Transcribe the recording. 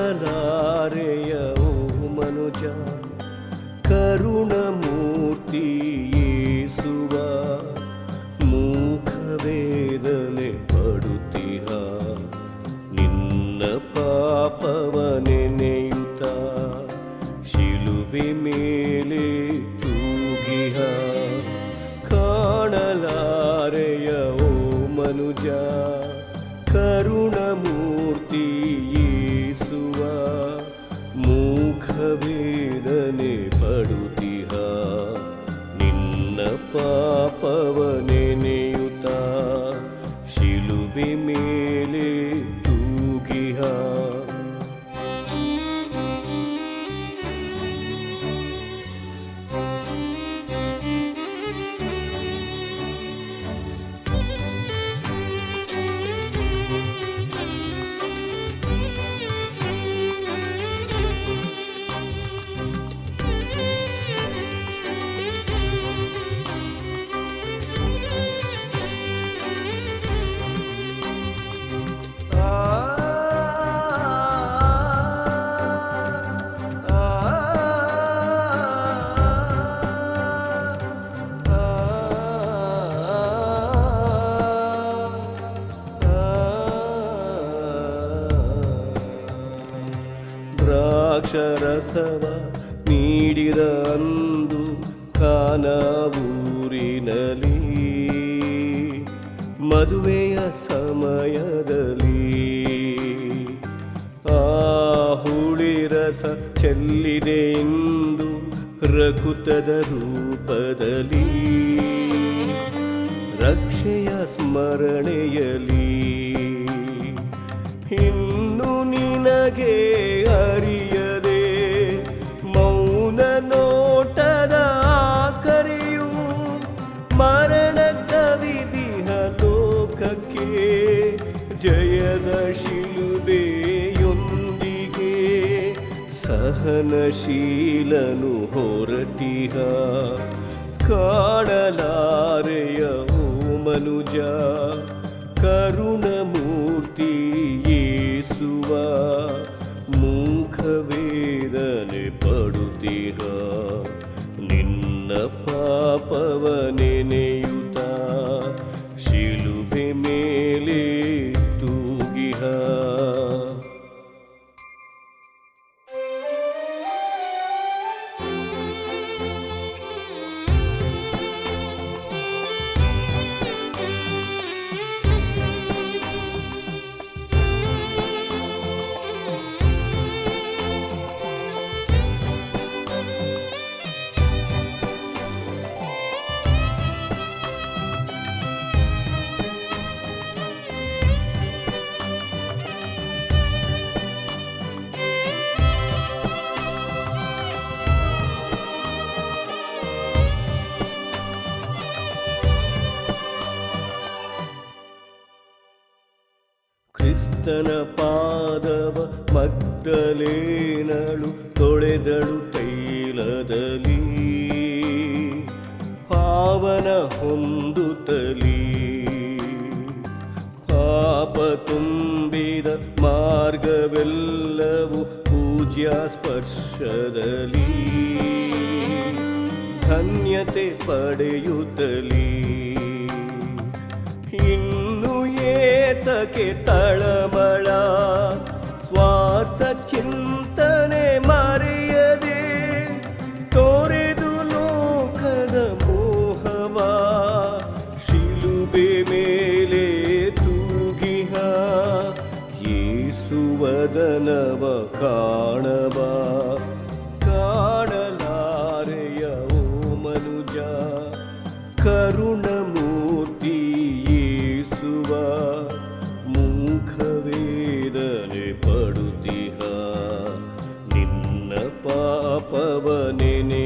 ಕಾಣಲಾರೆಯ ಓ ಮನುಜ ಕರುಣಮೂರ್ತಿ ಯೇಸುವ ಮೂಖವೇದನೆ ಪಡುತ್ತಿಹ ನಿನ್ನ ಪಾಪವ ನೆನೆಯುತ್ತ ಶಿಲುಬೆ ಮೇಲೆ ತೂಗಿಹ ಕಾಣಲಾರೆಯ ಓ ಮನುಜ ಕರುಣಮೂರ್ತಿ ಯೇಸುವ ಮೂಖವೇದನೆ ಪಡುತ್ತಿಹ ನಿನ್ನ ಪಾಪವ ನೆನೆಯುತ್ತ ಶಿಲುಬೆ ಮೇಲೆ ತೂಗಿಹ ದ್ರಾಕ್ಷರಸವ ನೀಡಿದ ಅಂದು ಕಾನಾವೂರಿನಲ್ಲಿ ಮದುವೆಯ ಸಮಯದಲ್ಲಿ ಆ ಹುಳಿರಸ ಚೆಲ್ಲಿದೆ ಎಂದು ರಕುತದ ರೂಪದಲ್ಲಿ ರಕ್ಷೆಯ ಸ್ಮರಣೆಯಲಿ ಇನ್ನು ನಿನಗೆ ಅರಿಯದೆ ಮೌನ ನೋಟದ ಕರೆಯು ಮರಣ ಕವಿದಿಹ ಲೋಕಕ್ಕೆ ಜಯದ ಶಿಲುಬೆಯೊಂದಿಗೆ ಸಹನಶೀಲನು ಹೊರಟಿಹ ಕಾಣಲಾರೆಯ ಓ ಮನುಜ ಕರುಣಮೂರ್ತಿ ಯೇಸುವ ಮೂಖವೇದನೆ ಪಡುತ್ತಿಹ ನಿನ್ನ ಪಾಪವ ನೆನೆಯುತ್ತ ಶಿಲುಬೆ ಮೇಲೆ ತೂಗಿಹ ಕ್ರಿಸ್ತನ ಪಾದವ ಮಗ್ದಲೇನಳು ತೊಳೆದಳು ತೈಲದಲ್ಲಿ ಪಾವನ ಹೊಂದುತ್ತಲೀ ಪಾಪ ತುಂಬಿದ ಮಾರ್ಗವೆಲ್ಲವೂ ಪೂಜ್ಯ ಸ್ಪರ್ಶದಲ್ಲಿ ಧನ್ಯತೆ ಪಡೆಯುತ್ತಲೀ ಇನ್ನು ಏತಕ್ಕೆ ತಳಮಳ ಸ್ವಾರ್ಥ ಚಿಂತನೆ ಮರೆಯದೆ ಪಾಪವನೆನೆ